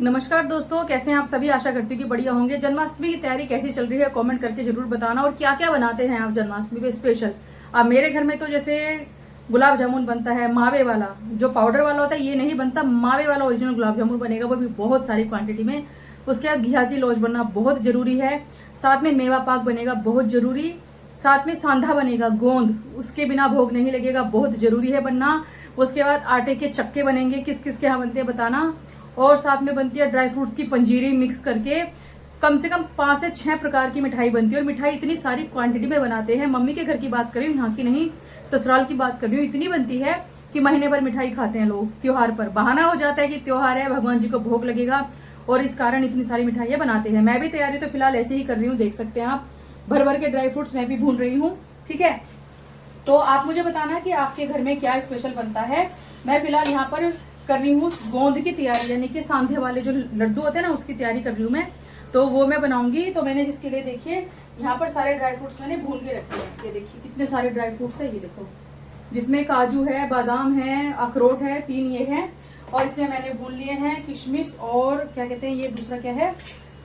नमस्कार दोस्तों, कैसे हैं आप सभी। आशा करती हूँ कि बढ़िया होंगे। जन्माष्टमी की तैयारी कैसी चल रही है कमेंट करके जरूर बताना, और क्या क्या बनाते हैं आप जन्माष्टमी पे स्पेशल। अब मेरे घर में तो जैसे गुलाब जामुन बनता है, मावे वाला जो पाउडर वाला होता है ये नहीं बनता, मावे वाला ओरिजिनल गुलाब जामुन बनेगा, वो भी बहुत सारी क्वांटिटी में। उसके बाद घिया की लोज बनना बहुत जरूरी है, साथ में मेवा पाक बनेगा बहुत जरूरी, साथ में सांधा बनेगा गोंद, उसके बिना भोग नहीं लगेगा, बहुत जरूरी है बनना। उसके बाद आटे के चक्के बनेंगे, किस किस के यहाँ बनते हैं बताना। और साथ में बनती है ड्राई फ्रूट्स की पंजीरी मिक्स करके, कम से कम 5 से 6 प्रकार की मिठाई बनती है। और मिठाई इतनी सारी क्वांटिटी में बनाते हैं, मम्मी के घर की बात कर रही हूँ, यहाँ की नहीं, ससुराल की बात कर रही हूँ। इतनी बनती है कि महीने भर मिठाई खाते हैं लोग। त्योहार पर बहाना हो जाता है कि त्योहार है, भगवान जी को भोग लगेगा, और इस कारण इतनी सारी मिठाइयां बनाते हैं। मैं भी तैयारी तो फिलहाल ऐसे ही कर रही हूँ, देख सकते हैं आप, भर भर के ड्राई फ्रूट्स मैं भी भून रही हूँ। ठीक है, तो आप मुझे बताना कि आपके घर में क्या स्पेशल बनता है। मैं फिलहाल यहाँ पर कर रही हूँ गोंद की तैयारी, यानी कि सांधे वाले जो लड्डू होते हैं ना, उसकी तैयारी कर रही हूँ मैं। तो वो मैं बनाऊंगी। तो मैंने जिसके लिए देखिए यहाँ पर सारे ड्राई फ्रूट्स मैंने भून के रखे हैं। ये देखिए कितने सारे ड्राई फ्रूट्स है, ये देखो, जिसमें काजू है, बादाम है, अखरोट है, 3 ये है। और इसमें मैंने भून लिए हैं किशमिश और क्या कहते हैं ये दूसरा क्या है,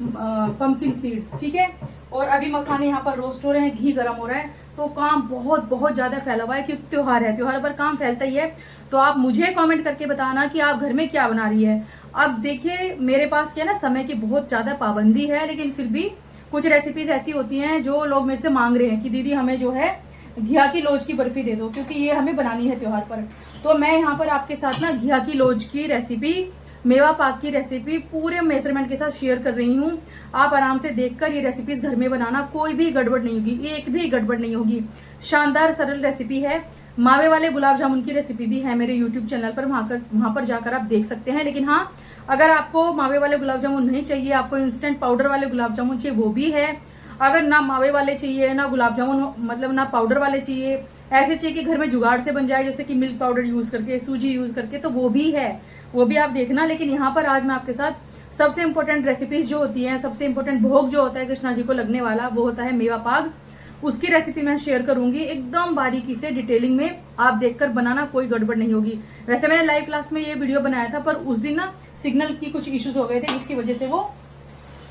पंपकिन सीड्स। ठीक है, और अभी मखाने यहाँ पर रोस्ट हो रहे हैं, घी गर्म हो रहा है। तो काम बहुत बहुत ज्यादा फैला हुआ है क्योंकि त्योहार है, त्योहार पर काम फैलता ही है। तो आप मुझे कमेंट करके बताना कि आप घर में क्या बना रही है। अब देखिए मेरे पास क्या ना, समय की बहुत ज्यादा पाबंदी है, लेकिन फिर भी कुछ रेसिपीज ऐसी होती हैं जो लोग मेरे से मांग रहे हैं कि दीदी हमें जो है घिया की लोज की बर्फी दे दो, क्योंकि ये हमें बनानी है त्योहार पर। तो मैं यहाँ पर आपके साथ ना घिया की लोज की रेसिपी, मेवा पाक की रेसिपी पूरे मेजरमेंट के साथ शेयर कर रही हूँ। आप आराम से देखकर ये रेसिपीज घर में बनाना, कोई भी गड़बड़ नहीं होगी, एक भी गड़बड़ नहीं होगी। शानदार सरल रेसिपी है। मावे वाले गुलाब जामुन की रेसिपी भी है मेरे यूट्यूब चैनल पर, वहां पर जाकर आप देख सकते हैं। लेकिन हाँ, अगर आपको मावे वाले गुलाब जामुन नहीं चाहिए, आपको इंस्टेंट पाउडर वाले गुलाब जामुन चाहिए, वो भी है। अगर ना मावे वाले चाहिए, ना गुलाब जामुन मतलब ना पाउडर वाले चाहिए, ऐसे चाहिए कि घर में जुगाड़ से बन जाए, जैसे कि मिल्क पाउडर यूज करके, सूजी यूज करके, तो वो भी है, वो भी आप देखना। लेकिन यहाँ पर आज मैं आपके साथ सबसे इंपॉर्टेंट रेसिपीज जो होती है, सबसे इंपॉर्टेंट भोग जो होता है कृष्णा जी को लगने वाला, वो होता है मेवा पाक। उसकी रेसिपी मैं शेयर करूंगी एकदम बारीकी से, डिटेलिंग में। आप देखकर बनाना, कोई गड़बड़ नहीं होगी। वैसे मैंने लाइव क्लास में ये वीडियो बनाया था, पर उस दिन ना सिग्नल की कुछ इश्यूज हो गए थे, जिसकी वजह से वो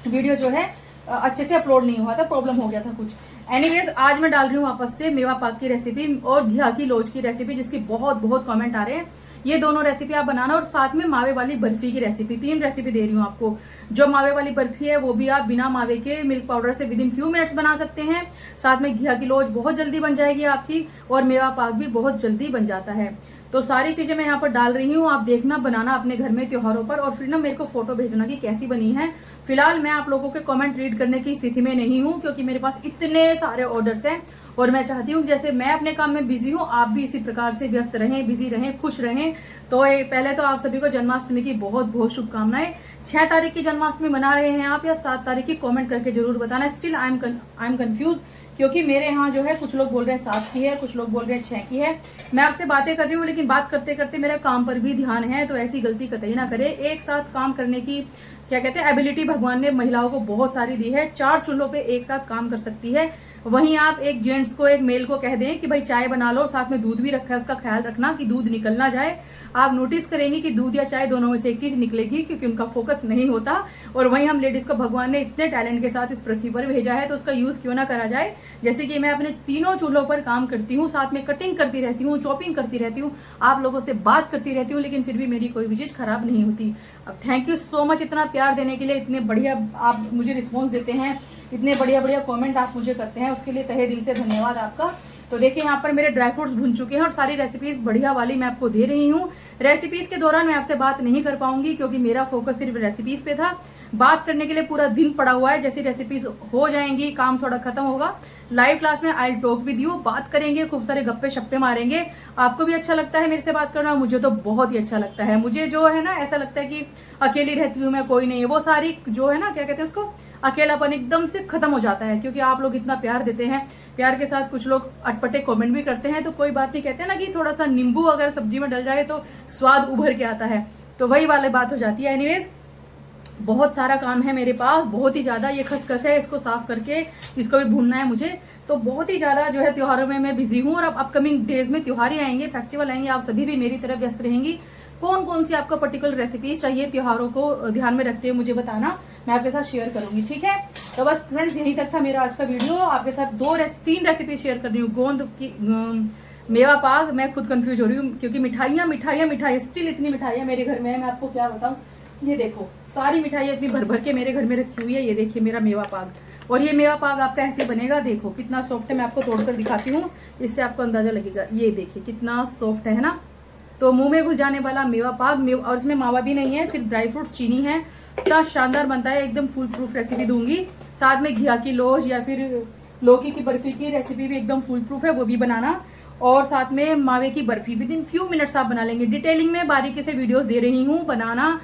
वीडियो जो है अच्छे से अपलोड नहीं हुआ था, प्रॉब्लम हो गया था कुछ। एनीवेज, आज मैं डाल रही हूँ वापस से मेवा पाक की रेसिपी और घिया की लोज की रेसिपी, जिसकी बहुत बहुत कमेंट आ रहे हैं। ये दोनों रेसिपी आप बनाना, और साथ में मावे वाली बर्फी की रेसिपी, 3 रेसिपी दे रही हूँ आपको। जो मावे वाली बर्फी है वो भी आप बिना मावे के मिल्क पाउडर से विद इन फ्यू मिनट्स बना सकते हैं। साथ में घिया की लोज बहुत जल्दी बन जाएगी आपकी, और मेवा पाक भी बहुत जल्दी बन जाता है। तो सारी चीजें मैं यहाँ पर डाल रही हूँ, आप देखना, बनाना अपने घर में त्योहारों पर, और फिर ना मेरे को फोटो भेजना कि कैसी बनी है। फिलहाल मैं आप लोगों के कमेंट रीड करने की स्थिति में नहीं हूँ, क्योंकि मेरे पास इतने सारे ऑर्डर्स हैं, और मैं चाहती हूँ जैसे मैं अपने काम में बिजी हूँ, आप भी इसी प्रकार से व्यस्त रहें, बिजी रहें, खुश रहें। तो पहले तो आप सभी को जन्माष्टमी की बहुत बहुत शुभकामनाएं। 6 तारीख की जन्माष्टमी मना रहे हैं आप या 7 तारीख की, कमेंट करके जरूर बताना। स्टिल आई एम कंफ्यूज, क्योंकि मेरे यहाँ जो है कुछ लोग बोल रहे हैं 7 की है, कुछ लोग बोल रहे हैं 6 की है। मैं आपसे बातें कर रही हूँ, लेकिन बात करते करते मेरा काम पर भी ध्यान है, तो ऐसी गलती कतई ना करे। एक साथ काम करने की क्या कहते हैं एबिलिटी भगवान ने महिलाओं को बहुत सारी दी है, 4 चूल्हों पे एक साथ काम कर सकती है। वहीं आप एक जेंट्स को, एक मेल को कह दें कि भाई चाय बना लो, साथ में दूध भी रखा है, उसका ख्याल रखना कि दूध निकल ना जाए। आप नोटिस करेंगे कि दूध या चाय दोनों में से एक चीज निकलेगी, क्योंकि उनका फोकस नहीं होता। और वहीं हम लेडीज को भगवान ने इतने टैलेंट के साथ इस पृथ्वी पर भेजा है, तो उसका यूज क्यों ना करा जाए। जैसे कि मैं अपने तीनों चूल्हों पर काम करती हूँ, साथ में कटिंग करती रहती हूँ, चॉपिंग करती रहती हूँ, आप लोगों से बात करती रहती हूँ, लेकिन फिर भी मेरी कोई भी चीज खराब नहीं होती। अब थैंक यू सो मच इतना प्यार देने के लिए, इतने बढ़िया आप मुझे रिस्पॉन्स देते हैं, इतने बढ़िया बढ़िया कमेंट आप मुझे करते हैं, उसके लिए तहे दिल से धन्यवाद आपका। तो देखिए यहाँ पर मेरे ड्राई फ्रूट्स भुन चुके हैं, और सारी रेसिपीज बढ़िया वाली मैं आपको दे रही हूँ। रेसिपीज के दौरान मैं आपसे बात नहीं कर पाऊंगी, क्योंकि मेरा फोकस सिर्फ रेसिपीज पे था। बात करने के लिए पूरा दिन पड़ा हुआ है। जैसी रेसिपीज हो जाएंगी, काम थोड़ा खत्म होगा, लाइव क्लास में आई टॉक विद यू, बात करेंगे, खूब सारे गप्पे शप्पे मारेंगे। आपको भी अच्छा लगता है मेरे से बात करना, मुझे तो बहुत ही अच्छा लगता है। मुझे जो है ना, ऐसा लगता है कि अकेली रहती हूँ मैं, कोई नहीं है, वो सारी जो है ना क्या कहते हैं उसको, अकेलापन एकदम से खत्म हो जाता है, क्योंकि आप लोग इतना प्यार देते हैं। प्यार के साथ कुछ लोग अटपटे कमेंट भी करते हैं, तो कोई बात नहीं, कहते हैं ना कि थोड़ा सा नींबू अगर सब्जी में डल जाए तो स्वाद उभर के आता है, तो वही वाली बात हो जाती है। एनीवेज, बहुत सारा काम है मेरे पास, बहुत ही ज्यादा। ये खसखस है, इसको साफ करके इसको भी भूनना है मुझे। तो बहुत ही ज्यादा जो है त्योहारों में मैं बिजी हूँ, और अब अपकमिंग डेज में त्योहार ही आएंगे, फेस्टिवल आएंगे, आप सभी भी मेरी तरफ व्यस्त रहेंगी। कौन कौन सी आपको पर्टिकुलर रेसिपीज चाहिए त्योहारों को ध्यान में रखते हुए मुझे बताना, मैं आपके साथ शेयर करूंगी, ठीक है। तो बस फ्रेंड्स यहीं तक था मेरा आज का वीडियो। आपके साथ 3 रेसिपी शेयर कर रही हूँ। गोंद की मेवा पाग, मैं खुद कंफ्यूज हो रही हूँ क्योंकि मिठाइयाँ स्टिल इतनी मिठाइयाँ मेरे घर में है, मैं आपको क्या बताऊँ। ये देखो सारी मिठाइयाँ इतनी भर भर के मेरे घर में रखी हुई है। ये देखिए मेरा मेवा पाग, और ये मेवा पाग आपका ऐसे बनेगा, देखो कितना सॉफ्ट है। मैं आपको तोड़कर दिखाती हूँ, इससे आपको अंदाजा लगेगा। ये देखिए कितना सॉफ्ट है ना। तो मुंह में घुल जाने वाला मेवा पाग, और इसमें मावा भी नहीं है, सिर्फ ड्राई फ्रूट चीनी है। इतना शानदार बनता है, एकदम फुल प्रूफ रेसिपी दूंगी। साथ में घिया की लोज या फिर लौकी की बर्फी की रेसिपी भी एकदम फुल प्रूफ है, वो भी बनाना। और साथ में मावे की barfi with in few minutes आप बना लेंगे। डिटेलिंग में बारीकी से वीडियोस दे रही हूँ बनाना।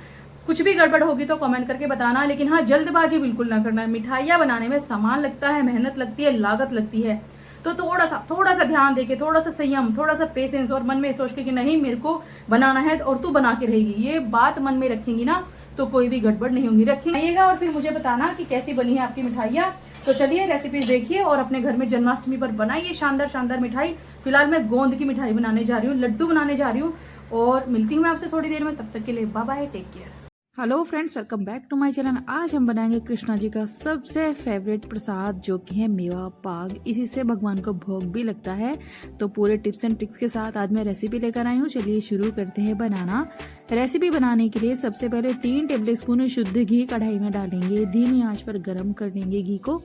कुछ भी गड़बड़ होगी तो कमेंट करके बताना, लेकिन हाँ जल्दबाजी बिल्कुल ना करना। मिठाइयाँ बनाने में सामान लगता है, मेहनत लगती है, लागत लगती है, तो थोड़ा सा ध्यान देके, थोड़ा सा संयम, थोड़ा सा पेशेंस, और मन में सोच के कि नहीं मेरे को बनाना है और तू बना के रहेगी, ये बात मन में रखेंगी ना तो कोई भी गड़बड़ नहीं होगी। रखिएगा और फिर मुझे बताना कि कैसी बनी है आपकी मिठाइयाँ। तो चलिए रेसिपीज देखिए और अपने घर में जन्माष्टमी पर बनाइए शानदार शानदार मिठाई। फिलहाल मैं गोंद की मिठाई बनाने जा रही हूँ, लड्डू बनाने जा रही हूँ, और मिलती हूँ मैं आपसे थोड़ी देर में। तब तक के लिए bye bye, take care. Hello friends, welcome back to my channel. आज हम बनाएंगे कृष्णा जी का सबसे फेवरेट प्रसाद जो कि है मेवा पाग। इसी से भगवान को भोग भी लगता है। तो पूरे टिप्स एंड ट्रिक्स के साथ आज मैं रेसिपी लेकर आई हूँ। चलिए शुरू करते हैं बनाना। रेसिपी बनाने के लिए सबसे पहले 3 टेबलस्पून शुद्ध घी कढ़ाई में डालेंगे। धीमी आंच पर गर्म कर लेंगे घी को,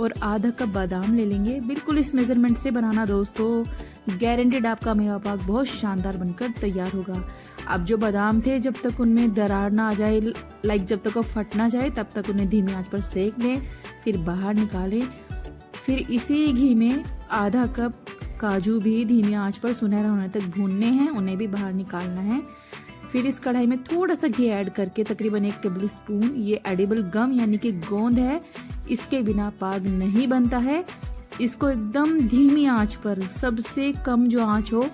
और आधा कप बादाम ले लेंगे। बिल्कुल इस मेजरमेंट से बनाना दोस्तों, गारंटेड आपका मेवा पाक बहुत शानदार बनकर तैयार होगा। अब जो बादाम थे जब तक उनमें दरार ना आ जाए, जब तक वो फट ना जाए, तब तक उन्हें धीमी आंच पर सेक लें, फिर बाहर निकालें। फिर इसी घी में आधा कप काजू भी धीमी आंच पर सुनहरा होने तक भूनने हैं, उन्हें भी बाहर निकालना है। फिर इस कढ़ाई में थोड़ा सा घी ऐड करके तकरीबन 1 टेबल स्पून ये एडिबल गम यानी कि गोंद है, इसके बिना पाग नहीं बनता है। इसको एकदम धीमी आंच पर, सबसे कम जो आंच हो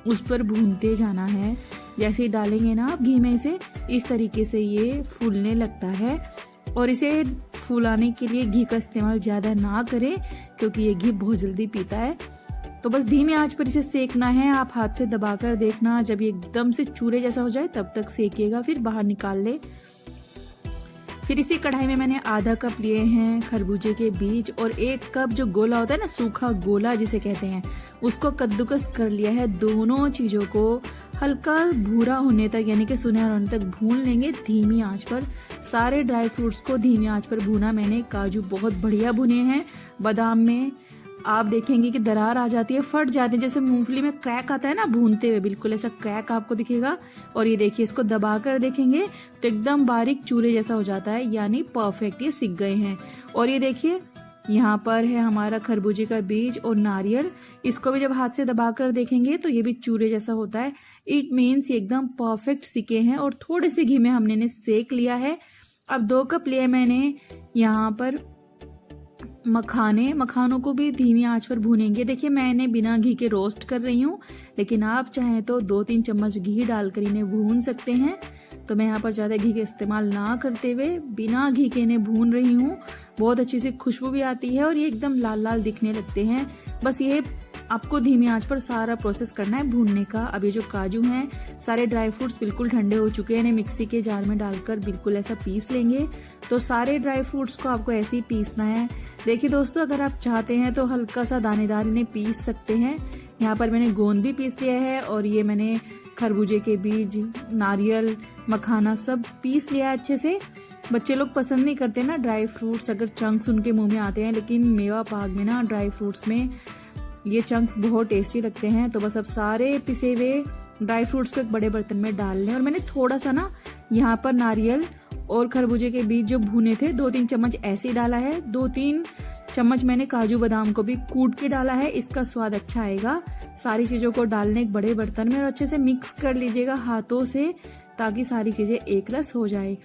उस पर भूनते जाना है। जैसे डालेंगे ना आप घी में इसे, इस तरीके से ये फूलने लगता है। और इसे फुलाने के लिए घी का इस्तेमाल ज्यादा ना करें क्योंकि ये घी बहुत जल्दी पीता है। तो बस धीमी आंच पर इसे सेकना है। आप हाथ से दबाकर देखना, जब ये एकदम से चूरे जैसा हो जाए तब तक सेकिएगा, फिर बाहर निकाल ले। फिर इसी कढ़ाई में मैंने आधा कप लिए हैं खरबूजे के बीज, और 1 कप जो गोला होता है ना, सूखा गोला जिसे कहते हैं, उसको कद्दूकस कर लिया है। दोनों चीजों को हल्का भूरा होने तक यानी कि सुनहरा होने तक भून लेंगे धीमी आंच पर। सारे ड्राई फ्रूट्स को धीमी आंच पर भूना मैंने। काजू बहुत बढ़िया भुने हैं। बादाम में आप देखेंगे कि दरार आ जाती है, फट जाते हैं, जैसे मूंगफली में क्रैक आता है ना भूनते हुए, बिल्कुल ऐसा क्रैक आपको दिखेगा। और ये देखिए, इसको दबाकर देखेंगे तो एकदम बारीक चूरे जैसा हो जाता है, यानी परफेक्ट ये सिक गए हैं। और ये देखिए यहाँ पर है हमारा खरबूजे का बीज और नारियल, इसको भी जब हाथ से दबाकर देखेंगे तो ये भी चूरे जैसा होता है। इट मीन्स ये एकदम परफेक्ट सिके हैं, और थोड़े से घी में हमने इन्हें सेक लिया है। अब 2 कप लिए मैंने यहाँ पर मखानों को भी धीमी आंच पर भूनेंगे। देखिए मैंने बिना घी के रोस्ट कर रही हूँ, लेकिन आप चाहें तो 2-3 चम्मच घी डालकर इन्हें भून सकते हैं। तो मैं यहाँ पर ज्यादा घी का इस्तेमाल ना करते हुए बिना घी के इन्हें भून रही हूँ। बहुत अच्छी सी खुशबू भी आती है और ये एकदम लाल लाल दिखने लगते हैं। बस ये आपको धीमी आंच पर सारा प्रोसेस करना है भूनने का। अब ये जो काजू हैं, सारे ड्राई फ्रूट्स बिल्कुल ठंडे हो चुके हैं, इन्हें मिक्सी के जार में डालकर बिल्कुल ऐसा पीस लेंगे। तो सारे ड्राई फ्रूट्स को आपको ऐसे ही पीसना है। देखिए दोस्तों, अगर आप चाहते हैं तो हल्का सा दानेदार इन्हें पीस सकते हैं। यहाँ पर मैंने गोंद भी पीस लिया है, और ये मैंने खरबूजे के बीज, नारियल, मखाना सब पीस लिया है अच्छे से। बच्चे लोग पसंद नहीं करते ना ड्राई फ्रूट्स, अगर चंक्स उनके मुंह में आते हैं, लेकिन मेवा पाक में ना ड्राई फ्रूट्स में ये चंक्स बहुत टेस्टी लगते हैं। तो बस अब सारे पिसे हुए ड्राई फ्रूट्स को एक बड़े बर्तन में डाल लें। और मैंने थोड़ा सा ना यहाँ पर नारियल और खरबूजे के बीज जो भुने थे 2-3 चम्मच ऐसे ही डाला है। 2-3 चम्मच मैंने काजू बादाम को भी कूट के डाला है, इसका स्वाद अच्छा आएगा। सारी चीजों को डालने एक बड़े बर्तन में और अच्छे से मिक्स कर लीजिएगा हाथों से, ताकि सारी चीजें एक रस हो जाए।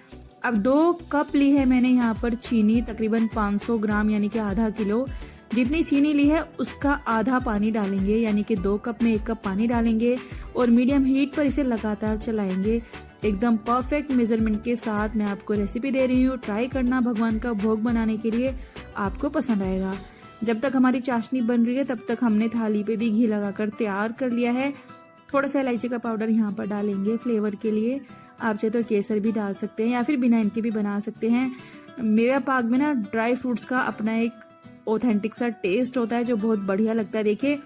अब 2 कप ली है मैंने यहाँ पर चीनी, तकरीबन 500 ग्राम यानी कि आधा किलो। जितनी चीनी ली है उसका आधा पानी डालेंगे, यानी कि 2 कप में 1 कप पानी डालेंगे, और मीडियम हीट पर इसे लगातार चलाएंगे। एकदम परफेक्ट मेजरमेंट के साथ मैं आपको रेसिपी दे रही हूँ, ट्राई करना। भगवान का भोग बनाने के लिए आपको पसंद आएगा। जब तक हमारी चाशनी बन रही है तब तक हमने थाली पे भी घी लगाकर तैयार कर लिया है। थोड़ा सा इलायची का पाउडर यहाँ पर डालेंगे फ्लेवर के लिए। आप चाहे तो केसर भी डाल सकते हैं या फिर बिना इनके भी बना सकते हैं। मेवा पाक में ना ड्राई फ्रूट्स का अपना एक ऑथेंटिक सा टेस्ट होता है जो बहुत बढ़िया लगता है। देखिए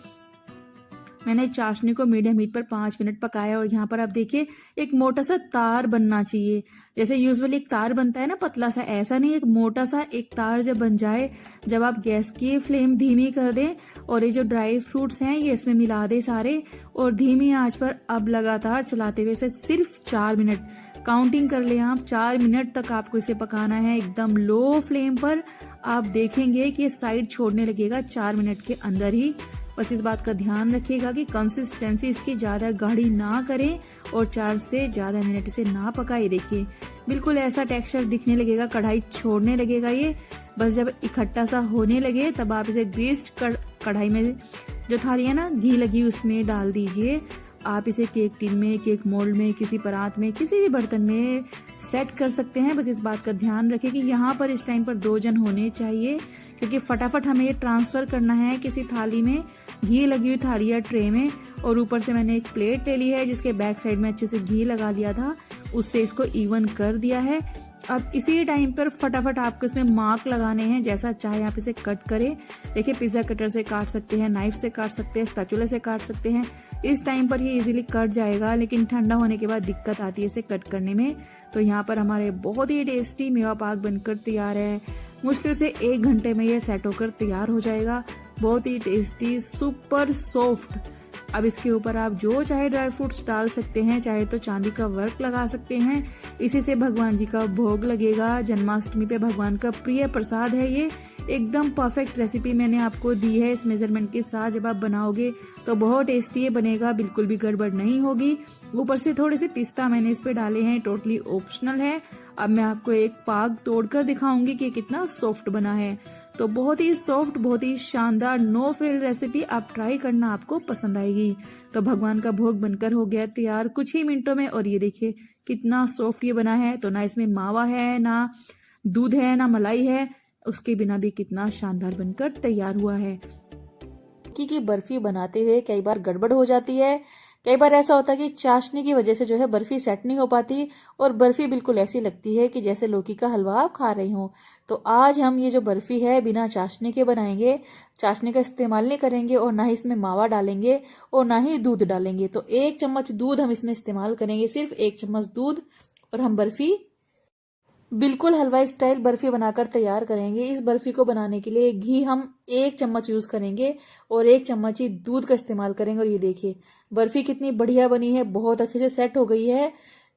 मैंने चाशनी को मीडियम हीट पर 5 मिनट पकाया और यहाँ पर आप देखिए एक मोटा सा तार बनना चाहिए। जैसे यूजुअली एक तार बनता है ना पतला सा, ऐसा नहीं, एक मोटा सा एक तार जब बन जाए, जब आप गैस की फ्लेम धीमी कर दें और ये जो ड्राई फ्रूट्स हैं ये इसमें मिला दें सारे, और धीमी आंच पर अब लगातार चलाते हुए सिर्फ 4 मिनट काउंटिंग कर ले आप। 4 मिनट तक आपको इसे पकाना है एकदम लो फ्लेम पर। आप देखेंगे कि ये साइड छोड़ने लगेगा 4 मिनट के अंदर ही। बस इस बात का ध्यान रखिएगा कि कंसिस्टेंसी इसकी ज़्यादा गाढ़ी ना करें और 4 से ज़्यादा मिनट इसे ना पकाए। देखिए बिल्कुल ऐसा टेक्सचर दिखने लगेगा, कढ़ाई छोड़ने लगेगा ये। बस जब इकट्ठा सा होने लगे तब आप इसे ग्रीस्ड कढ़ाई में जो थाली है ना घी लगी उसमें डाल दीजिए। आप इसे केक टिन में, केक मोल्ड में, किसी परात में, किसी भी बर्तन में सेट कर सकते हैं। बस इस बात का ध्यान रखें कि यहाँ पर इस टाइम पर 2 जन होने चाहिए, क्योंकि फटाफट हमें ये ट्रांसफर करना है किसी थाली में, घी लगी हुई थाली या ट्रे में। और ऊपर से मैंने एक प्लेट ले ली है जिसके बैक साइड में अच्छे से घी लगा लिया था, उससे इसको इवन कर दिया है। अब इसी टाइम पर फटाफट आपको इसमें मार्क लगाने हैं, जैसा चाहे आप इसे कट करें। देखिए पिज्जा कटर से काट सकते हैं, नाइफ से काट सकते हैं, स्पैचुला से काट सकते हैं। इस टाइम पर ये इजीली कट जाएगा, लेकिन ठंडा होने के बाद दिक्कत आती है इसे कट करने में। तो यहाँ पर हमारे बहुत ही टेस्टी मेवा पाक बनकर तैयार है। मुश्किल से 1 घंटे में ये सेट होकर तैयार हो जाएगा। बहुत ही टेस्टी, सुपर सॉफ्ट। अब इसके ऊपर आप जो चाहे ड्राई फ्रूट्स डाल सकते हैं, चाहे तो चांदी का वर्क लगा सकते हैं। इसी से भगवान जी का भोग लगेगा। जन्माष्टमी पे भगवान का प्रिय प्रसाद है ये। एकदम परफेक्ट रेसिपी मैंने आपको दी है इस मेजरमेंट के साथ। जब आप बनाओगे तो बहुत टेस्टी बनेगा, बिल्कुल भी गड़बड़ नहीं होगी। ऊपर से थोड़े से पिस्ता मैंने इस पे डाले हैं, टोटली ऑप्शनल है। अब मैं आपको एक पाक तोड़कर दिखाऊंगी कि कितना सॉफ्ट बना है। तो बहुत ही सॉफ्ट, बहुत ही शानदार, नो फेल रेसिपी। आप ट्राई करना, आपको पसंद आएगी। तो भगवान का भोग बनकर हो गया तैयार कुछ ही मिनटों में, और ये देखिए कितना सॉफ्ट ये बना है। तो ना इसमें मावा है, ना दूध है, ना मलाई है, उसके बिना भी कितना शानदार बनकर तैयार हुआ है। की बर्फी बनाते हुए कई बार गड़बड़ हो जाती है। कई बार ऐसा होता है कि चाशनी की वजह से जो है बर्फी सेट नहीं हो पाती और बर्फी बिल्कुल ऐसी लगती है कि जैसे लौकी का हलवा आप खा रही हो। तो आज हम ये जो बर्फी है बिना चाशनी के बनाएंगे। चाशनी का इस्तेमाल नहीं करेंगे और ना ही इसमें मावा डालेंगे और ना ही दूध डालेंगे। तो 1 चम्मच दूध हम इसमें इस्तेमाल करेंगे, सिर्फ 1 चम्मच दूध, और हम बर्फी बिल्कुल हलवाई स्टाइल बर्फी बनाकर तैयार करेंगे। इस बर्फी को बनाने के लिए घी हम 1 चम्मच यूज करेंगे और 1 चम्मच ही दूध का इस्तेमाल करेंगे। और ये देखिए बर्फी कितनी बढ़िया बनी है, बहुत अच्छे से सेट हो गई है।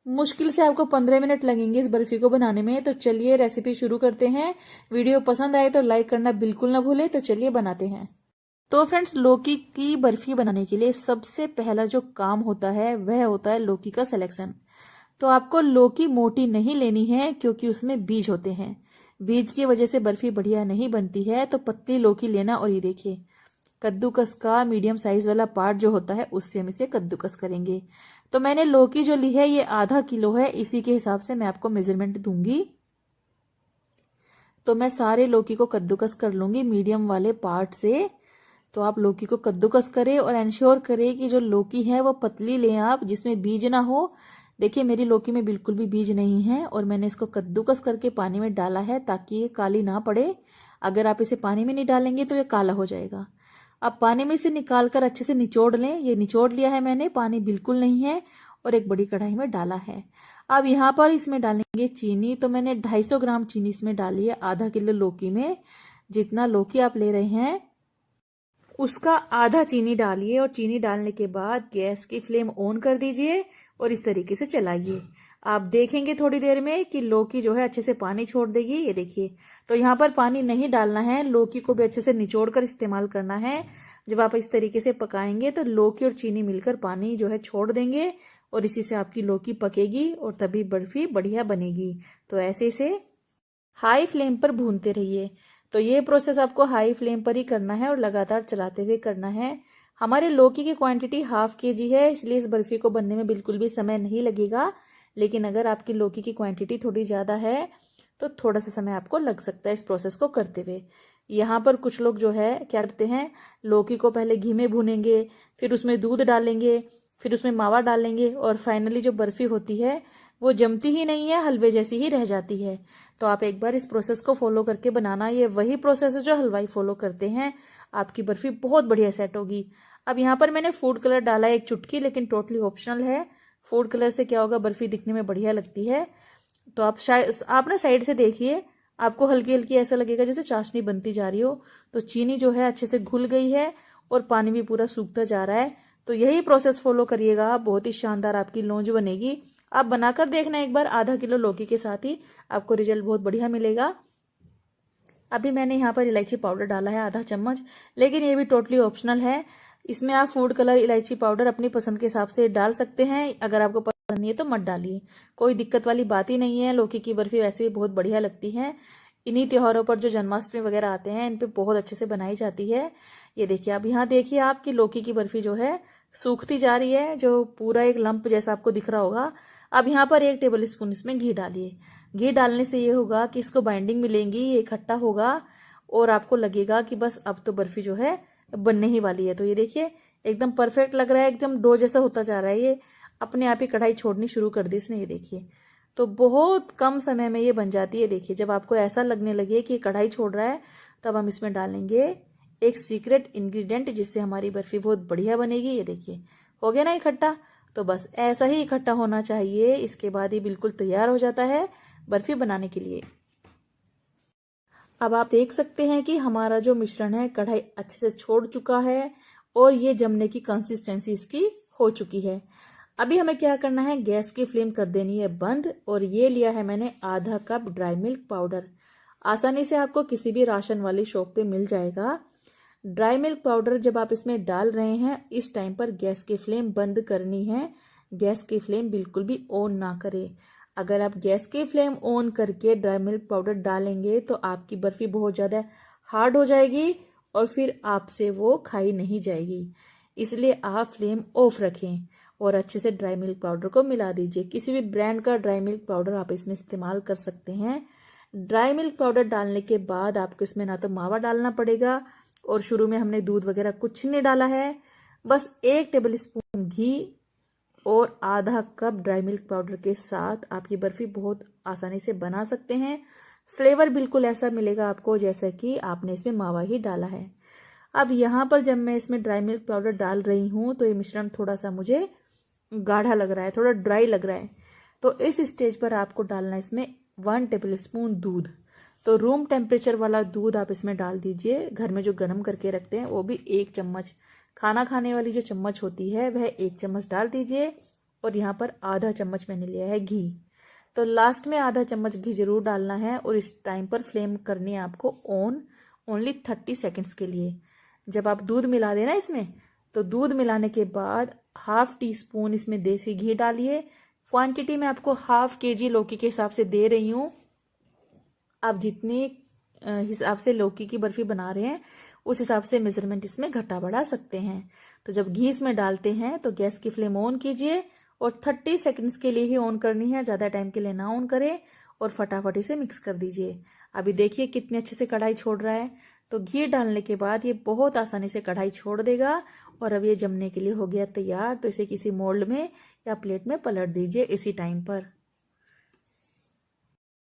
मुश्किल से आपको 15 मिनट लगेंगे इस बर्फी को बनाने में। तो चलिए रेसिपी शुरू करते हैं। वीडियो पसंद आए तो लाइक करना बिल्कुल ना भूले। तो चलिए बनाते हैं। तो फ्रेंड्स, लौकी की बर्फी बनाने के लिए सबसे पहला जो काम होता है वह होता है लौकी का सिलेक्शन। तो आपको लौकी मोटी नहीं लेनी है, क्योंकि उसमें बीज होते हैं। बीज की वजह से बर्फी बढ़िया नहीं बनती है। तो पतली लौकी लेना। और ये देखिए कद्दूकस का मीडियम साइज वाला पार्ट जो होता है उससे हम इसे कद्दूकस करेंगे। तो मैंने लौकी जो ली है ये आधा किलो है, इसी के हिसाब से मैं आपको मेजरमेंट दूंगी। तो मैं सारे लौकी को कद्दूकस कर लूंगी मीडियम वाले पार्ट से। तो आप लौकी को कद्दूकस करें और इंश्योर करें कि जो लौकी है वो पतली लें आप, जिसमें बीज ना हो। देखिए मेरी लौकी में बिल्कुल भी बीज नहीं है और मैंने इसको कद्दूकस करके पानी में डाला है ताकि ये काली ना पड़े। अगर आप इसे पानी में नहीं डालेंगे तो ये काला हो जाएगा। अब पानी में से निकाल कर अच्छे से निचोड़ लें। ये निचोड़ लिया है मैंने, पानी बिल्कुल नहीं है, और एक बड़ी कढ़ाई में डाला है। अब यहाँ पर इसमें डालेंगे चीनी। तो मैंने 250 ग्राम चीनी इसमें डाली है आधा किलो लौकी में। जितना लौकी आप ले रहे हैं उसका आधा चीनी डालिए, और चीनी डालने के बाद गैस की फ्लेम ऑन कर दीजिए और इस तरीके से चलाइए। आप देखेंगे थोड़ी देर में कि लौकी जो है अच्छे से पानी छोड़ देगी। ये देखिए, तो यहाँ पर पानी नहीं डालना है, लौकी को भी अच्छे से निचोड़ कर इस्तेमाल करना है। जब आप इस तरीके से पकाएंगे तो लौकी और चीनी मिलकर पानी जो है छोड़ देंगे और इसी से आपकी लौकी पकेगी और तभी बर्फी बढ़िया बनेगी। तो ऐसे से हाई फ्लेम पर भूनते रहिए। तो ये प्रोसेस आपको हाई फ्लेम पर ही करना है और लगातार चलाते हुए करना है। हमारे लौकी की क्वांटिटी ½ kg है, इसलिए इस बर्फी को बनने में बिल्कुल भी समय नहीं लगेगा। लेकिन अगर आपकी लौकी की क्वांटिटी थोड़ी ज़्यादा है तो थोड़ा सा समय आपको लग सकता है इस प्रोसेस को करते हुए। यहाँ पर कुछ लोग जो है क्या करते हैं, लौकी को पहले घी में भूनेंगे, फिर उसमें दूध डालेंगे, फिर उसमें मावा डालेंगे और फाइनली जो बर्फी होती है वो जमती ही नहीं है, हलवे जैसी ही रह जाती है। तो आप एक बार इस प्रोसेस को फॉलो करके बनाना, ये वही प्रोसेस है जो हलवाई फॉलो करते हैं, आपकी बर्फी बहुत बढ़िया सेट होगी। अब यहाँ पर मैंने फूड कलर डाला है 1 चुटकी, लेकिन टोटली ऑप्शनल है। फूड कलर से क्या होगा, बर्फी दिखने में बढ़िया लगती है। तो आप ना साइड से देखिए, आपको हल्की हल्की ऐसा लगेगा जैसे चाशनी बनती जा रही हो। तो चीनी जो है अच्छे से घुल गई है और पानी भी पूरा सूखता जा रहा है। तो यही प्रोसेस फॉलो करिएगा आप, बहुत ही शानदार आपकी लौंज बनेगी। आप बनाकर देखना एक बार, आधा किलो लौकी के साथ ही आपको रिजल्ट बहुत बढ़िया मिलेगा। अभी मैंने यहाँ पर इलायची पाउडर डाला है आधा चम्मच, लेकिन ये भी टोटली ऑप्शनल है। इसमें आप फूड कलर, इलायची पाउडर अपनी पसंद के हिसाब से डाल सकते हैं। अगर आपको पसंद नहीं है तो मत डालिए, कोई दिक्कत वाली बात ही नहीं है। लौकी की बर्फी वैसे भी बहुत बढ़िया लगती है। इन्हीं त्योहारों पर जो जन्माष्टमी वगैरह आते हैं, इन पे बहुत अच्छे से बनाई जाती है। ये देखिए, अब यहाँ देखिए आपकी लौकी की बर्फी जो है सूखती जा रही है, जो पूरा एक लंप जैसा आपको दिख रहा होगा। अब यहाँ पर 1 टेबल स्पून इसमें घी डालिए। घी डालने से ये होगा कि इसको बाइंडिंग मिलेंगी, ये इकट्ठा होगा और आपको लगेगा कि बस अब तो बर्फी जो है बनने ही वाली है। तो ये देखिए एकदम परफेक्ट लग रहा है, एकदम डो जैसा होता जा रहा है। ये अपने आप ही कढ़ाई छोड़नी शुरू कर दी इसने, ये देखिए। तो बहुत कम समय में ये बन जाती है। देखिए, जब आपको ऐसा लगने लगे कि कढ़ाई छोड़ रहा है, तब हम इसमें डालेंगे एक सीक्रेट इंग्रेडिएंट, जिससे हमारी बर्फी बहुत बढ़िया बनेगी। ये देखिए हो गया ना इकट्ठा। तो बस ऐसा ही इकट्ठा होना चाहिए, इसके बाद ये बिल्कुल तैयार हो जाता है बर्फी बनाने के लिए। अब आप देख सकते हैं कि हमारा जो मिश्रण है कढ़ाई अच्छे से छोड़ चुका है और ये जमने की कंसिस्टेंसी इसकी हो चुकी है। अभी हमें क्या करना है, गैस की फ्लेम कर देनी है बंद। और ये लिया है मैंने आधा कप ड्राई मिल्क पाउडर। आसानी से आपको किसी भी राशन वाली शॉप पे मिल जाएगा। ड्राई मिल्क पाउडर जब आप इसमें डाल रहे हैं, इस टाइम पर गैस की फ्लेम बंद करनी है। गैस की फ्लेम बिल्कुल भी ऑन ना करें। अगर आप गैस की फ्लेम ऑन करके ड्राई मिल्क पाउडर डालेंगे तो आपकी बर्फी बहुत ज़्यादा हार्ड हो जाएगी और फिर आपसे वो खाई नहीं जाएगी। इसलिए आप फ्लेम ऑफ रखें और अच्छे से ड्राई मिल्क पाउडर को मिला दीजिए। किसी भी ब्रांड का ड्राई मिल्क पाउडर आप इसमें इस्तेमाल कर सकते हैं। ड्राई मिल्क पाउडर डालने के बाद आपको इसमें ना तो मावा डालना पड़ेगा और शुरू में हमने दूध वगैरह कुछ नहीं डाला है। बस 1 टेबल स्पून घी और आधा कप ड्राई मिल्क पाउडर के साथ आप ये बर्फी बहुत आसानी से बना सकते हैं। फ्लेवर बिल्कुल ऐसा मिलेगा आपको जैसा कि आपने इसमें मावा ही डाला है। अब यहाँ पर जब मैं इसमें ड्राई मिल्क पाउडर डाल रही हूँ तो ये मिश्रण थोड़ा सा मुझे गाढ़ा लग रहा है, थोड़ा ड्राई लग रहा है। तो इस स्टेज पर आपको डालना है इसमें 1 टेबल स्पून दूध। तो रूम टेम्परेचर वाला दूध आप इसमें डाल दीजिए। घर में जो गर्म करके रखते हैं वो भी 1 चम्मच, खाना खाने वाली जो चम्मच होती है वह 1 चम्मच डाल दीजिए। और यहाँ पर आधा चम्मच मैंने लिया है घी। तो लास्ट में आधा चम्मच घी जरूर डालना है और इस टाइम पर फ्लेम करनी है आपको ऑन, ओनली 30 सेकेंड्स के लिए। जब आप दूध मिला देना इसमें, तो दूध मिलाने के बाद 1/2 टीस्पून इसमें देसी घी डालिए। क्वांटिटी मैं आपको 1/2 kg लौकी के हिसाब से दे रही हूँ। आप जितने हिसाब से लौकी की बर्फी बना रहे हैं उस हिसाब से मेजरमेंट इसमें घटा बढ़ा सकते हैं। तो जब घी इसमें डालते हैं तो गैस की फ्लेम ऑन कीजिए और 30 सेकंड्स के लिए ही ऑन करनी है, ज़्यादा टाइम के लिए ना ऑन करें और फटाफट इसे मिक्स कर दीजिए। अभी देखिए कितने अच्छे से कढ़ाई छोड़ रहा है। तो घी डालने के बाद ये बहुत आसानी से कढ़ाई छोड़ देगा और अब ये जमने के लिए हो गया तैयार। तो इसे किसी मोल्ड में या प्लेट में पलट दीजिए इसी टाइम पर।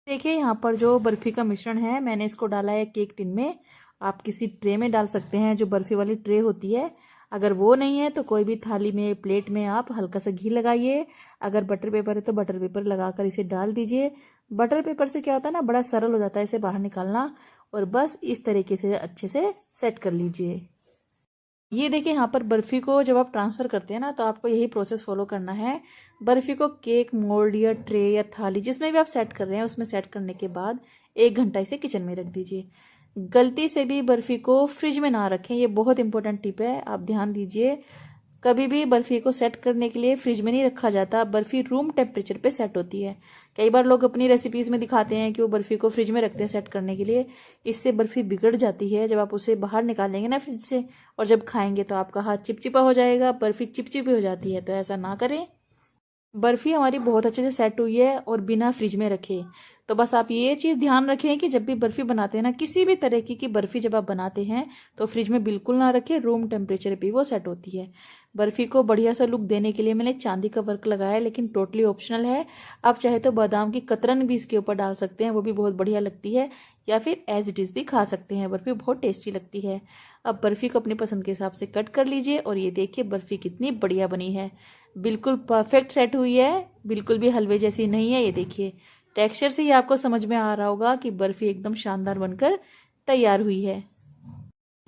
देखिए यहाँ पर जो बर्फी का मिश्रण है मैंने इसको डाला है केक टिन में। आप किसी ट्रे में डाल सकते हैं, जो बर्फी वाली ट्रे होती है। अगर वो नहीं है तो कोई भी थाली में, प्लेट में आप हल्का सा घी लगाइए। अगर बटर पेपर है तो बटर पेपर लगाकर इसे डाल दीजिए। बटर पेपर से क्या होता है ना, बड़ा सरल हो जाता है इसे बाहर निकालना। और बस इस तरीके से अच्छे से सेट कर लीजिए। ये देखिए यहाँ पर बर्फी को जब आप ट्रांसफ़र करते हैं ना, तो आपको यही प्रोसेस फॉलो करना है। बर्फी को केक मोल्ड या ट्रे या थाली जिसमें भी आप सेट कर रहे हैं उसमें सेट करने के बाद 1 घंटा इसे किचन में रख दीजिए। गलती से भी बर्फी को फ्रिज में ना रखें, ये बहुत इंपॉर्टेंट टिप है, आप ध्यान दीजिए। कभी भी बर्फी को सेट करने के लिए फ्रिज में नहीं रखा जाता। बर्फी रूम टेम्परेचर पे सेट होती है। कई बार लोग अपनी रेसिपीज में दिखाते हैं कि वो बर्फी को फ्रिज में रखते हैं सेट करने के लिए। इससे बर्फी बिगड़ जाती है। जब आप उसे बाहर निकालेंगे ना फ्रिज से और जब खाएंगे तो आपका हाथ चिपचिपा हो जाएगा, बर्फी चिपचिपी हो जाती है। तो ऐसा ना करें। बर्फी हमारी बहुत अच्छे से सेट हुई है और बिना फ्रिज में रखे। तो तो बस आप ये चीज़ ध्यान रखें कि जब भी बर्फ़ी बनाते हैं ना, किसी भी तरह की बर्फ़ी जब आप बनाते हैं तो फ्रिज में बिल्कुल ना रखें, रूम टेम्परेचर पे वो सेट होती है। बर्फ़ी को बढ़िया सा लुक देने के लिए मैंने चांदी का वर्क लगाया है, लेकिन टोटली ऑप्शनल है। आप चाहे तो बादाम की कतरन भी इसके ऊपर डाल सकते हैं, वो भी बहुत बढ़िया लगती है, या फिर एज इट इज़ भी खा सकते हैं। बर्फ़ी बहुत टेस्टी लगती है। अब बर्फ़ी को अपनी पसंद के हिसाब से कट कर लीजिए और ये देखिए बर्फ़ी कितनी बढ़िया बनी है, बिल्कुल परफेक्ट सेट हुई है, बिल्कुल भी हलवे जैसी नहीं है। ये देखिए टेक्सचर से ही आपको समझ में आ रहा होगा कि बर्फ़ी एकदम शानदार बनकर तैयार हुई है।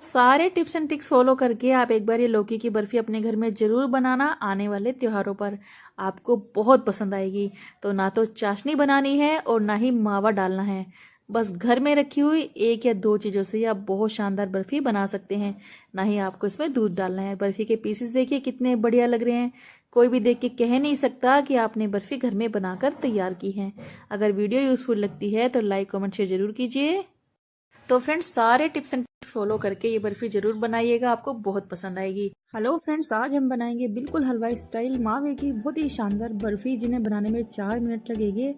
सारे टिप्स एंड ट्रिक्स फॉलो करके आप एक बार ये लौकी की बर्फ़ी अपने घर में ज़रूर बनाना। आने वाले त्योहारों पर आपको बहुत पसंद आएगी। तो ना तो चाशनी बनानी है और ना ही मावा डालना है, बस घर में रखी हुई 1 या 2 चीज़ों से आप बहुत शानदार बर्फ़ी बना सकते हैं। ना ही आपको इसमें दूध डालना है। बर्फ़ी के पीसेस देखिए कितने बढ़िया लग रहे हैं, कोई भी देख के कह नहीं सकता कि आपने बर्फ़ी घर में बनाकर तैयार की है। अगर वीडियो यूज़फुल लगती है तो लाइक कमेंट शेयर जरूर कीजिए। तो फ्रेंड्स सारे टिप्स एंड ट्रिक्स फॉलो करके ये बर्फ़ी जरूर बनाइएगा, आपको बहुत पसंद आएगी। हेलो फ्रेंड्स, आज हम बनाएंगे बिल्कुल हलवाई स्टाइल मावे की बहुत ही शानदार बर्फ़ी, जिन्हें बनाने में 4 मिनट लगेंगे।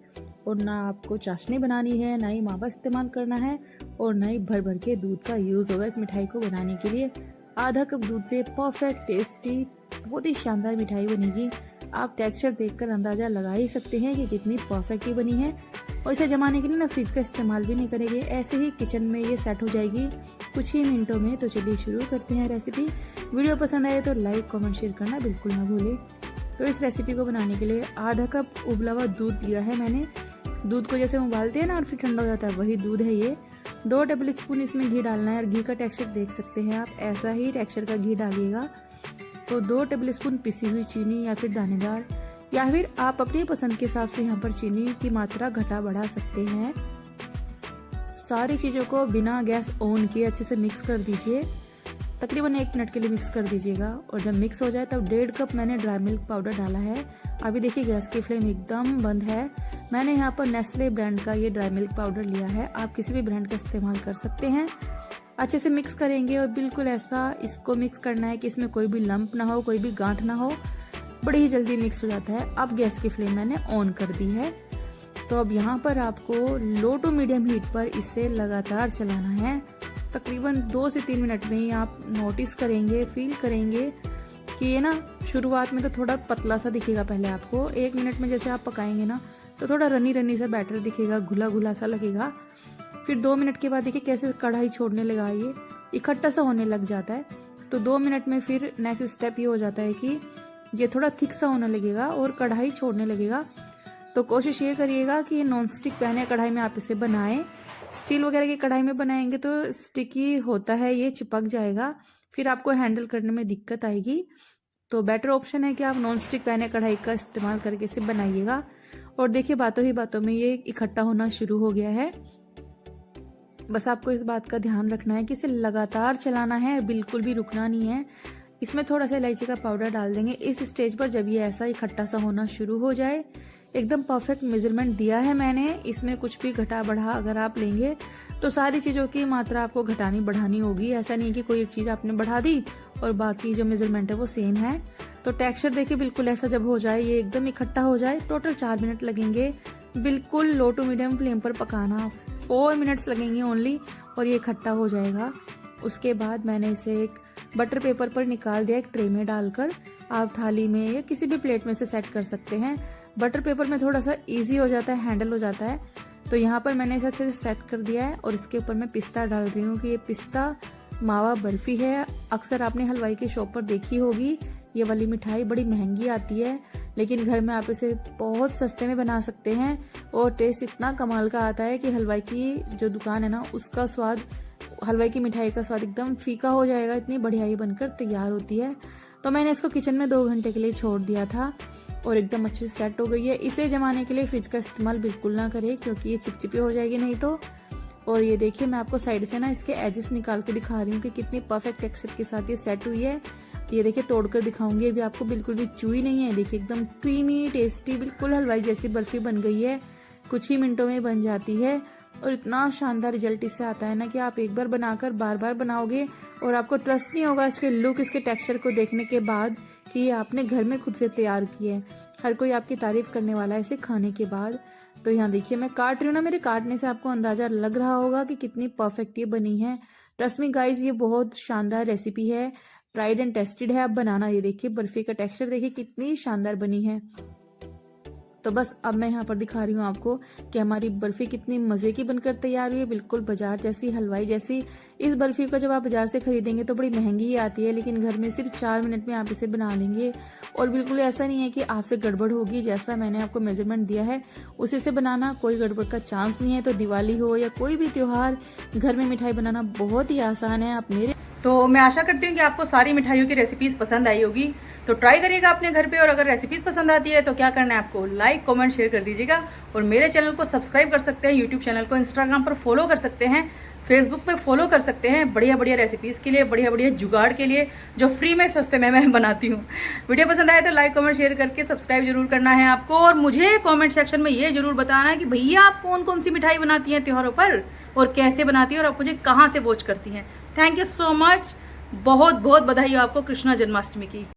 और ना आपको चाशनी बनानी है, ना ही मावा इस्तेमाल करना है, और ना ही भर भर के दूध का यूज़ होगा इस मिठाई को बनाने के लिए। आधा कप दूध से परफेक्ट टेस्टी बहुत ही शानदार मिठाई बनेगी। आप टेक्सचर देखकर अंदाज़ा लगा ही सकते हैं कि कितनी परफेक्टली बनी है। और इसे जमाने के लिए ना फ्रिज का इस्तेमाल भी नहीं करेंगे, ऐसे ही किचन में ये सेट हो जाएगी कुछ ही मिनटों में। तो चलिए शुरू करते हैं रेसिपी। वीडियो पसंद आए तो लाइक कमेंट शेयर करना बिल्कुल ना भूलें। तो इस रेसिपी को बनाने के लिए आधा कप उबला हुआ दूध लिया है मैंने। दूध को जैसे उबालते हैं ना और फिर ठंडा हो जाता है, वही दूध है ये। 2 टेबल स्पून इसमें घी डालना है, और घी का टेक्सचर देख सकते हैं आप, ऐसा ही टेक्सचर का घी डालिएगा। तो 2 टेबल स्पून पिसी हुई चीनी या फिर दानेदार, या फिर आप अपनी पसंद के हिसाब से यहाँ पर चीनी की मात्रा घटा बढ़ा सकते हैं। सारी चीज़ों को बिना गैस ऑन किए अच्छे से मिक्स कर दीजिए। तकरीबन 1 मिनट के लिए मिक्स कर दीजिएगा। और जब मिक्स हो जाए तब 1.5 कप मैंने ड्राई मिल्क पाउडर डाला है। अभी देखिए गैस की फ्लेम एकदम बंद है। मैंने यहाँ पर नेस्ले ब्रांड का ये ड्राई मिल्क पाउडर लिया है, आप किसी भी ब्रांड का इस्तेमाल कर सकते हैं। अच्छे से मिक्स करेंगे और बिल्कुल ऐसा इसको मिक्स करना है कि इसमें कोई भी लंप ना हो, कोई भी गांठ ना हो। बड़ी ही जल्दी मिक्स हो जाता है। अब गैस की फ्लेम मैंने ऑन कर दी है। तो अब यहाँ पर आपको लो टू मीडियम हीट पर इसे लगातार चलाना है। तकरीबन 2 से 3 मिनट में ही आप नोटिस करेंगे, फील करेंगे कि ये ना शुरुआत में तो थोड़ा पतला सा दिखेगा पहले आपको। 1 मिनट में जैसे आप पकाएंगे ना तो थोड़ा रनी रनी सा बैटर दिखेगा, घुला घुला सा लगेगा। फिर 2 मिनट के बाद देखिए कैसे कढ़ाई छोड़ने लगा, ये इकट्ठा सा होने लग जाता है। तो 2 मिनट में फिर नेक्स्ट स्टेप ये हो जाता है कि ये थोड़ा थिक सा होने लगेगा और कढ़ाई छोड़ने लगेगा। तो कोशिश ये करिएगा कि नॉन स्टिक पैन या कढ़ाई में आप इसे बनाएं। स्टील वगैरह की कढ़ाई में बनाएंगे तो स्टिकी होता है, ये चिपक जाएगा, फिर आपको हैंडल करने में दिक्कत आएगी। तो बेटर ऑप्शन है कि आप नॉन स्टिक पैन या कढ़ाई का इस्तेमाल करके इसे बनाइएगा। और देखिए बातों ही बातों में ये इकट्ठा होना शुरू हो गया है। बस आपको इस बात का ध्यान रखना है कि इसे लगातार चलाना है, बिल्कुल भी रुकना नहीं है। इसमें थोड़ा सा इलायची का पाउडर डाल देंगे इस स्टेज पर। जब ये ऐसा इकट्ठा सा होना शुरू हो जाए, एकदम परफेक्ट मेजरमेंट दिया है मैंने, इसमें कुछ भी घटा बढ़ा अगर आप लेंगे तो सारी चीज़ों की मात्रा आपको घटानी बढ़ानी होगी। ऐसा नहीं कि कोई एक चीज़ आपने बढ़ा दी और बाकी जो मेजरमेंट है वो सेम है। तो टेक्सचर देखिए बिल्कुल ऐसा जब हो जाए, ये एकदम इकट्ठा हो जाए, टोटल 4 मिनट लगेंगे। बिल्कुल लो टू मीडियम फ्लेम पर पकाना, 4 मिनट्स लगेंगे ओनली, और ये इकट्ठा हो जाएगा। उसके बाद मैंने इसे एक बटर पेपर पर निकाल दिया, एक ट्रे में डालकर। आप थाली में या किसी भी प्लेट में से सेट कर सकते हैं। बटर पेपर में थोड़ा सा इजी हो जाता है, हैंडल हो जाता है। तो यहाँ पर मैंने इसे अच्छे से सेट कर दिया है और इसके ऊपर मैं पिस्ता डाल रही हूँ कि ये पिस्ता मावा बर्फी है। अक्सर आपने हलवाई की शॉप पर देखी होगी, ये वाली मिठाई बड़ी महंगी आती है, लेकिन घर में आप इसे बहुत सस्ते में बना सकते हैं और टेस्ट इतना कमाल का आता है कि हलवाई की जो दुकान है ना, उसका स्वाद, हलवाई की मिठाई का स्वाद एकदम फीका हो जाएगा। इतनी बढ़िया ये बनकर तैयार होती है। तो मैंने इसको किचन में 2 घंटे के लिए छोड़ दिया था और एकदम अच्छे से सेट हो गई है। इसे जमाने के लिए फ्रिज का इस्तेमाल बिल्कुल ना करें, क्योंकि ये चिपचिपी हो जाएगी नहीं तो। और ये देखिए मैं आपको साइड से ना इसके एजेस निकाल के दिखा रही हूँ कि कितनी परफेक्ट टेक्सचर के साथ ये सेट हुई है। ये देखिए तोड़कर दिखाऊंगी, अभी आपको बिल्कुल भी चूई नहीं है। देखिए एकदम क्रीमी टेस्टी बिल्कुल हलवाई जैसी बर्फी बन गई है। कुछ ही मिनटों में बन जाती है और इतना शानदार रिजल्ट इससे आता है ना कि आप एक बार बनाकर बार बार बनाओगे और आपको ट्रस्ट नहीं होगा इसके लुक, इसके टेक्सचर को देखने के बाद कि ये आपने घर में खुद से तैयार की है। हर कोई आपकी तारीफ करने वाला है इसे खाने के बाद। तो तो यहाँ देखिए मैं काट रही हूँ ना, मेरे काटने से आपको अंदाजा लग रहा होगा कि कितनी परफेक्ट ये बनी है। ट्रस्ट मी गाइस, ये बहुत शानदार रेसिपी है, ट्राइड एंड टेस्टेड है। आप बनाना, ये देखिए बर्फी का टेक्सचर देखिए कितनी शानदार बनी है। तो बस अब मैं यहाँ पर दिखा रही हूँ आपको कि हमारी बर्फी कितनी मज़े की बनकर तैयार हुई है, बिल्कुल बाजार जैसी, हलवाई जैसी। इस बर्फी को जब आप बाजार से खरीदेंगे तो बड़ी महंगी ही आती है, लेकिन घर में सिर्फ 4 मिनट में आप इसे बना लेंगे। और बिल्कुल ऐसा नहीं है कि आपसे गड़बड़ होगी, जैसा मैंने आपको मेजरमेंट दिया है उसी से बनाना, कोई गड़बड़ का चांस नहीं है। तो दिवाली हो या कोई भी त्यौहार, घर में मिठाई बनाना बहुत ही आसान है। आप मेरे तो मैं आशा करती हूँ कि आपको सारी मिठाइयों की रेसिपीज पसंद आई होगी, तो ट्राई करिएगा अपने घर पे। और अगर रेसिपीज पसंद आती है तो क्या करना है आपको, लाइक कमेंट शेयर कर दीजिएगा। और मेरे चैनल को सब्सक्राइब कर सकते हैं, यूट्यूब चैनल को इंस्टाग्राम पर फॉलो कर सकते हैं, फेसबुक पे फॉलो कर सकते हैं, बढ़िया बढ़िया रेसिपीज़ के लिए, बढ़िया बढ़िया जुगाड़ के लिए जो फ्री में सस्ते में मैं बनाती हूँ। वीडियो पसंद आए तो लाइक कमेंट शेयर करके सब्सक्राइब जरूर करना है आपको। और मुझे कमेंट सेक्शन में ये जरूर बताना है कि भैया आप कौन कौन सी मिठाई बनाती हैं त्योहारों पर, और कैसे बनाती हैं, और आप मुझे कहाँ से वॉच करती हैं। थैंक यू सो मच, बहुत बहुत बधाई हो आपको कृष्णा जन्माष्टमी की।